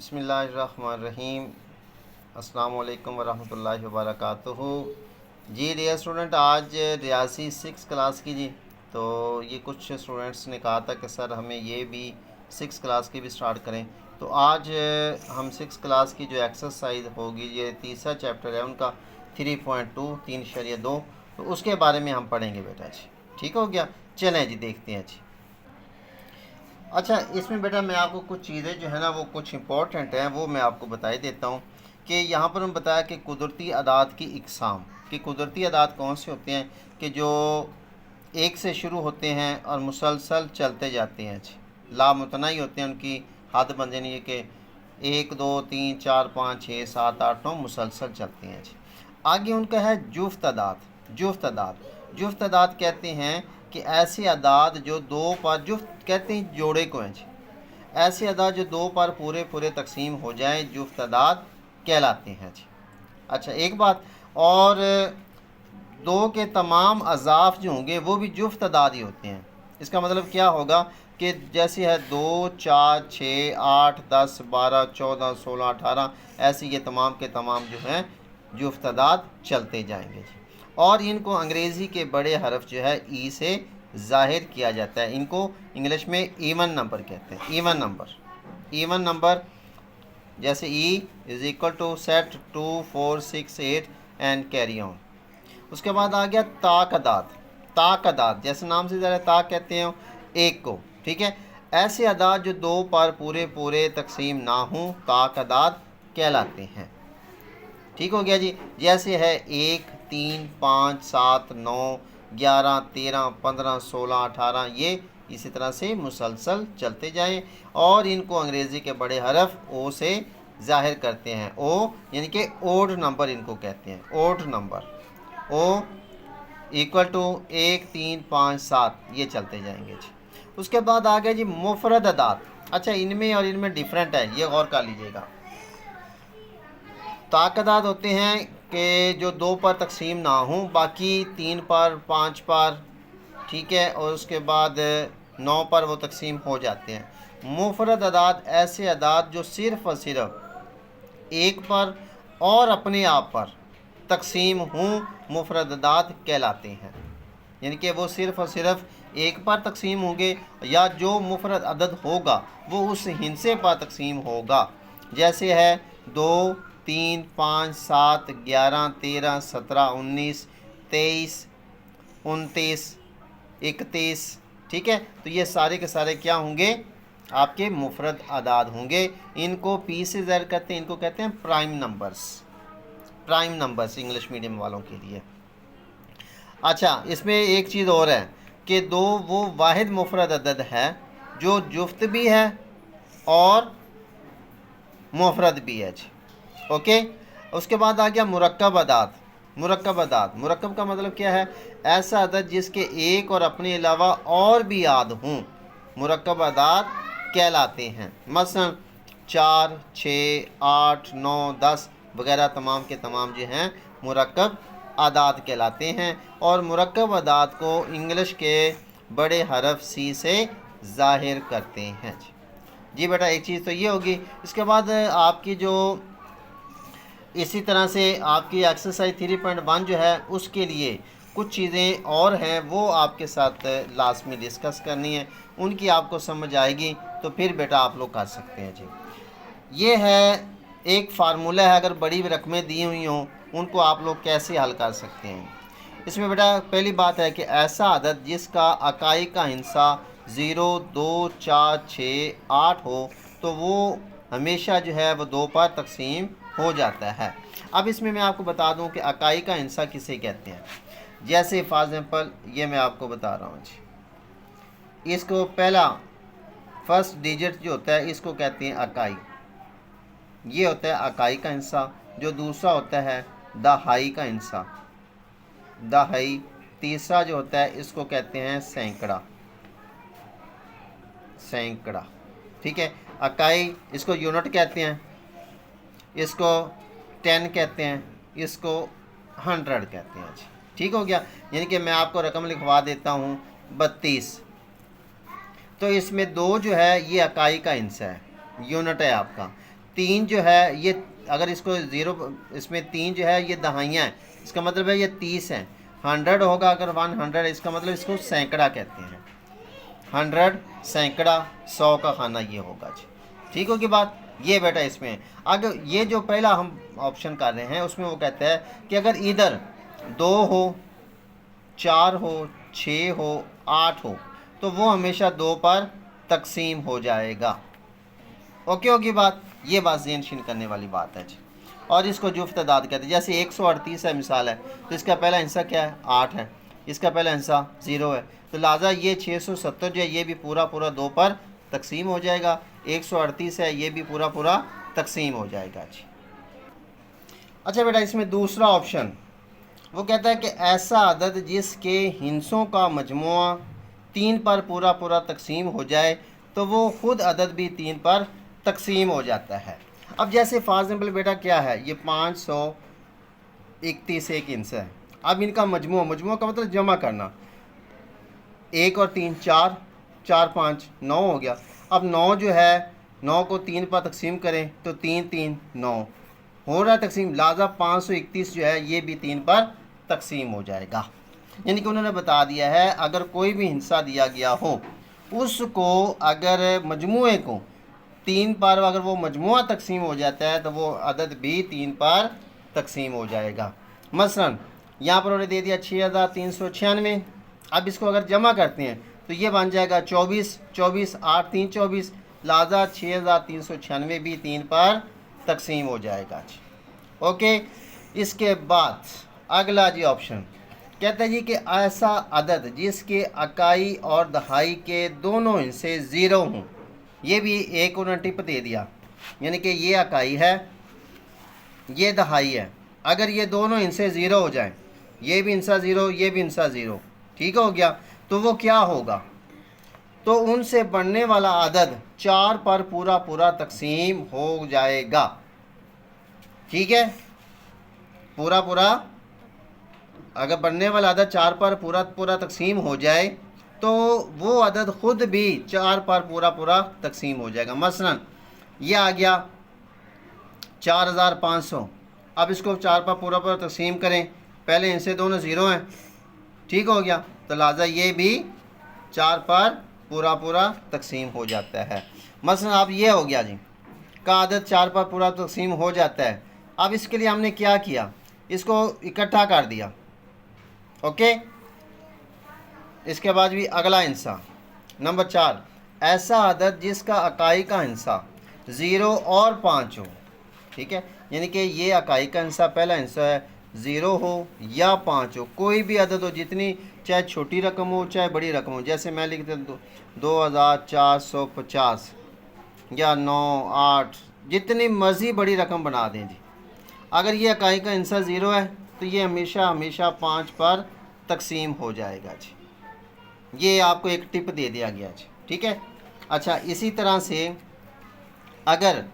बिस्मिल्लाहिर्रहमानिर्रहीम। अस्सलाम वालेकुम वरहमतुल्लाहि वबरकातुहू। जी डियर स्टूडेंट, आज रियासी 6 क्लास की जी। तो ये कुछ स्टूडेंट्स ने कहा था कि सर हमें ये भी 6 क्लास की भी स्टार्ट करें। तो आज हम 6 क्लास की जो एक्सरसाइज होगी, ये तीसरा चैप्टर है उनका 3.2 3.2, तो उसके बारे में हम पढ़ेंगे बेटा जी। ठीक हो गया, चलें जी देखते हैं जी। अच्छा, इसमें बेटा मैं आपको कुछ चीज़ें जो है ना वो कुछ इंपॉर्टेंट हैं वो मैं आपको बता ही देता हूँ कि यहाँ पर हम बताया कि कुदरती अदाद की इकसाम, कि कुदरती अदाद कौन से होते हैं कि जो एक से शुरू होते हैं और मुसलसल चलते जाते हैं जी, लामुतनाही होते हैं, उनकी हद बंद नहीं है कि 1 2 3 4 5 6 7 8 9 मुसलसल चलते हैं जी। आगे उनका है जुफ्त अदाद। जुफ्त अदाद कहते हैं कि ऐसी अदाद जो दो पर, जुफ्त कहते हैं जोड़े को हैं जी, ऐसी अदाद जो दो पर पूरे पूरे तकसीम हो जाए जुफ्त अदाद कहलाते हैं जी। अच्छा, एक बात और, दो के तमाम अज़ाफ़ जो होंगे वो भी जुफ्त अदाद ही होते हैं। इसका मतलब क्या होगा कि जैसे है 2 4 6 8 10 12 14 16 18, ऐसे ये तमाम के तमाम जो हैं जुफ्त अदाद चलते जाएंगे जी। और इनको अंग्रेज़ी के बड़े हरफ जो है ई से ज़ाहिर किया जाता है। इनको इंग्लिश में ईवन नंबर कहते हैं। ईवन नंबर जैसे E is equal to set 2 4 6 8 and carry on. उसके बाद आ गया ताक अदाद, जैसे नाम से ज़रा ताक कहते हैं एक को, ठीक है। ऐसे अदाद जो दो पर पूरे पूरे तकसीम ना हों ताक अदाद कहलाते हैं। ठीक हो गया जी। जैसे है 1 3 5 7 9 11 13 15 16 18, ये इसी तरह से मुसलसल चलते जाएं और इनको अंग्रेज़ी के बड़े हरफ ओ से ज़ाहिर करते हैं। ओ यानी कि ओड नंबर इनको कहते हैं, odd number. O equal to 1 3 5 7, ये चलते जाएंगे जी। उसके बाद आ गया जी मुफरद अदाद। अच्छा, इनमें और इनमें डिफरेंट है, ये गौर कर लीजिएगा। ताकदाद होते हैं कि जो दो पर तकसीम ना हों, बाकी 3 पर 5 पर, ठीक है, और उसके बाद 9 पर वो तकसीम हो जाते हैं। मुफरद अदाद ऐसे अदाद जो सिर्फ़ और सिर्फ एक पर और अपने आप पर तकसीम हों मुफरद अदाद कहलाते हैं। यानी कि वो सिर्फ़ और सिर्फ एक पर तकसीम होंगे या जो मुफरद अदद होगा वो उस हिस्से पर तकसीम होगा। जैसे है 2 3 5 7 11 13 17 19 23 29 31, ठीक है। तो ये सारे के सारे क्या होंगे, आपके मुफरद अदाद होंगे। इनको पी से ज़ाहिर करते हैं, इनको कहते हैं प्राइम नंबर्स इंग्लिश मीडियम वालों के लिए। अच्छा, इसमें एक चीज़ और है कि दो वो वाहिद मुफरद अदद है जो जुफ्त भी है और मुफरद भी है जी। ओके। उसके बाद आ गया मुरक्कब अदाद। मुरक्कब का मतलब क्या है, ऐसा अदद जिसके एक और अपने अलावा और भी याद हों मुरक्कब अदाद कहलाते हैं। मसलन 4 6 8 9 10 वगैरह तमाम के तमाम जो हैं मुरक्कब आदाद कहलाते हैं और मुरक्कब अदाद को इंग्लिश के बड़े हरफ सी से ज़ाहिर करते हैं जी बेटा। एक चीज़ तो ये होगी। इसके बाद आपकी जो इसी तरह से आपकी एक्सरसाइज 3.1 जो है उसके लिए कुछ चीज़ें और हैं वो आपके साथ लास्ट में डिस्कस करनी है, उनकी आपको समझ आएगी तो फिर बेटा आप लोग कर सकते हैं जी। ये है एक फार्मूला है, अगर बड़ी रकमें दी हुई हों उनको आप लोग कैसे हल कर सकते हैं। इसमें बेटा पहली बात है कि ऐसा अदद जिसका अकाई का हिस्सा 0 2 4 6 8 हो तो वो हमेशा जो है वो दो पर तकसीम हो जाता है। अब इसमें मैं आपको बता दूं कि अकाई का हिस्सा किसे कहते हैं। जैसे फॉर एग्जांपल ये मैं आपको बता रहा हूँ जी, इसको पहला फर्स्ट डिजिट जो होता है इसको कहते हैं अकाई, ये होता है अकाई का हिस्सा। जो दूसरा होता है दहाई का हिस्सा, दहाई। तीसरा जो होता है इसको कहते हैं सैकड़ा, ठीक है। अकाई इसको यूनिट कहते हैं, इसको 10 कहते हैं, इसको 100 कहते हैं जी। ठीक हो गया। यानी कि मैं आपको रकम लिखवा देता हूँ 32। तो इसमें 2 जो है ये अकाई का हिस्सा है, यूनिट है आपका। 3 जो है ये, अगर इसको 0, इसमें 3 जो है ये दहाइयाँ हैं, इसका मतलब है ये 30 हैं। 100 होगा अगर 100, इसका मतलब इसको सैकड़ा कहते हैं। 100 सैकड़ा, 100 का खाना ये होगा जी। ठीक होगी बात। ये बेटा इसमें अगर ये जो पहला हम ऑप्शन कर रहे हैं उसमें वो कहता है कि अगर इधर 2 हो, 4 हो, 6 हो, 8 हो तो वो हमेशा 2 पर तकसीम हो जाएगा। ओके होगी बात। ये बात ज़हन नशीन करने वाली बात है जी। और इसको जुफ्त तादाद कहते हैं। जैसे 138 है मिसाल है, तो इसका पहला हिस्सा क्या है, 8 है, इसका पहला हिस्सा 0 है, तो लिहाजा ये 670 जो है ये भी पूरा पूरा 2 पर तकसीम हो जाएगा। 138 है, ये भी पूरा पूरा तकसीम हो जाएगा जी। अच्छा बेटा, इसमें दूसरा ऑप्शन वो कहता है कि ऐसा अदद जिसके हिस्सों का मजमुआ 3 पर पूरा पूरा तकसीम हो जाए तो वो ख़ुद अदद भी 3 पर तकसीम हो जाता है। अब जैसे फॉर एग्जाम्पल बेटा क्या है, ये 531 एक हिस्सा है। अब इनका मजमुआ का मतलब जमा करना, 1 और 3 4, 4 5 9 हो गया। अब 9 जो है, 9 को 3 पर तकसीम करें तो 3 3 9 हो रहा है तकसीम, लिहाजा 531 जो है ये भी 3 पर तकसीम हो जाएगा। यानी कि उन्होंने बता दिया है अगर कोई भी हिस्सा दिया गया हो उसको अगर मजमुए को 3 पर अगर वो मजमुआ तकसीम हो जाता है तो वो अदद भी 3 पर तकसीम हो जाएगा। मसलन यहाँ पर उन्होंने दे दिया 6396। अब इसको अगर जमा करते हैं तो ये बन जाएगा 24 24 8 3 24, लिहाजा 6396 भी 3 पर तकसीम हो जाएगा जी। ओके, इसके बाद अगला जी ऑप्शन कहता है जी कि ऐसा अदद जिसके इकाई और दहाई के दोनों हिस्से 0 हों। ये भी एक उन्होंने टिप दे दिया, यानी कि ये इकाई है, ये दहाई है, अगर ये दोनों हिस्से 0 हो जाएं, ये भी हिस्सा 0, ये भी हिस्सा 0, ठीक हो गया, तो वो क्या होगा, तो उनसे बनने वाला अदद 4 पर पूरा पूरा तकसीम हो जाएगा। ठीक है, पूरा पूरा अगर बनने वाला अदद 4 पर पूरा पूरा तकसीम हो जाए तो वो अदद ख़ुद भी 4 पर पूरा पूरा तकसीम हो जाएगा। मसलन ये आ गया 4500। अब इसको 4 पर पूरा पूरा तकसीम करें, पहले इनसे दोनों 0 हैं, ठीक हो गया, तो लिहाजा ये भी 4 पर पूरा पूरा तकसीम हो जाता है। मसलन अब ये हो गया जी का अदद 4 पर पूरा तकसीम हो जाता है। अब इसके लिए हमने क्या किया, इसको इकट्ठा कर दिया। ओके, इसके बाद भी अगला हिस्सा नंबर 4, ऐसा अदद जिसका इकाई का हिस्सा 0 और 5 हो। ठीक है, यानी कि ये इकाई का हिस्सा पहला हिस्सा है 0 हो या 5 हो, कोई भी अदद हो, जितनी चाहे छोटी रकम हो चाहे बड़ी रकम हो। जैसे मैं लिख देता हूँ 2450 या 9 8, जितनी मर्ज़ी बड़ी रकम बना दें जी। अगर ये इकाई का हिस्सा 0 है तो ये हमेशा हमेशा 5 पर तकसीम हो जाएगा जी। ये आपको एक टिप दे दिया गया जी। ठीक है, अच्छा, इसी तरह से अगर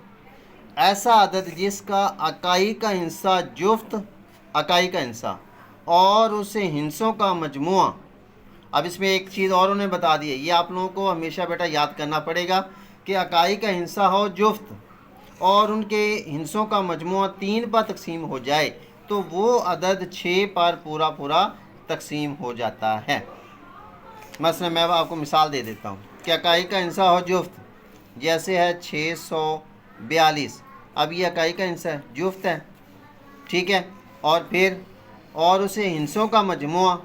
ऐसा अदद जिसका इकाई का हिस्सा जुफ्त इकाई का हिस्सा और उसे हिस्सों का मजमुआ, अब इसमें एक चीज़ और उन्हें बता दी है, ये आप लोगों को हमेशा बेटा याद करना पड़ेगा कि इकाई का हिस्सा हो जुफ्त और उनके हिस्सों का मजमुआ 3 पर तकसीम हो जाए तो वो अदद 6 पर पूरा पूरा तकसीम हो जाता है। मसलन मैं आपको मिसाल दे देता हूँ कि इकाई का हिस्सा हो जुफ्त, जैसे है 642। अब ये इकाई का हिस्सा है, जुफ्त है, ठीक है, और फिर और उसे हिस्सों का मजमुआ,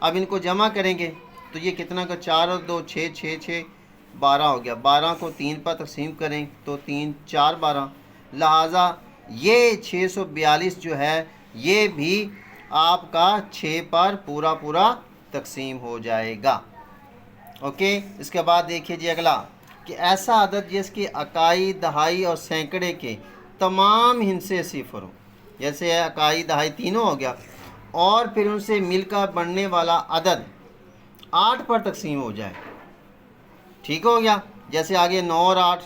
अब इनको जमा करेंगे तो ये कितना का 4 और 2 6 6 6 12 हो गया। 12 को 3 पर तकसीम करें तो 3 4 12, लिहाजा ये 642 जो है ये भी आपका 6 पर पूरा पूरा तकसीम हो जाएगा। ओके, इसके बाद देखिए जी अगला कि ऐसा अदद जिसकी इकाई दहाई और सैकड़े के तमाम हिस्से 0 हो, जैसे इकाई दहाई तीनों हो गया, और फिर उनसे मिलकर बनने वाला अदद 8 पर तकसीम हो जाए। ठीक हो गया, जैसे आगे 9 और 8,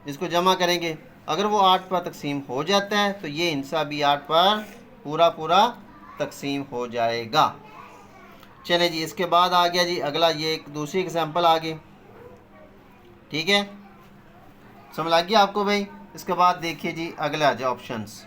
इसको जमा करेंगे, अगर वो 8 पर तकसीम हो जाता है तो ये हिस्सा भी 8 पर पूरा पूरा तकसीम हो जाएगा। चले जी, इसके बाद आ गया जी अगला, ये एक दूसरी एग्जांपल आ गई। ठीक है, समझ लग गया आपको भाई। इसके बाद देखिए जी अगला जो ऑप्शंस।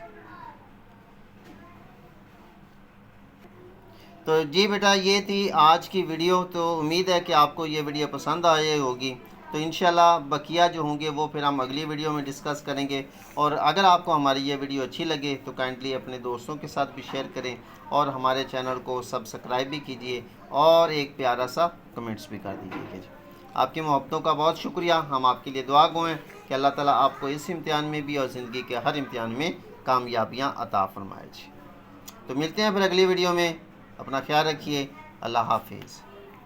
तो जी बेटा ये थी आज की वीडियो। तो उम्मीद है कि आपको ये वीडियो पसंद आई होगी। तो इंशाल्लाह बकिया जो होंगे वो फिर हम अगली वीडियो में डिस्कस करेंगे। और अगर आपको हमारी ये वीडियो अच्छी लगे तो काइंडली अपने दोस्तों के साथ भी शेयर करें और हमारे चैनल को सब्सक्राइब भी कीजिए और एक प्यारा सा कमेंट्स भी कर दीजिएगा जी। आपकी मोहब्बतों का बहुत शुक्रिया। हम आपके लिए दुआ गो हैं कि अल्लाह ताला आपको इस इम्तिहान में भी और ज़िंदगी के हर इम्तिहान में कामयाबियाँ अता फरमाए जी। तो मिलते हैं फिर अगली वीडियो में। अपना ख्याल रखिए। अल्लाह हाफिज़।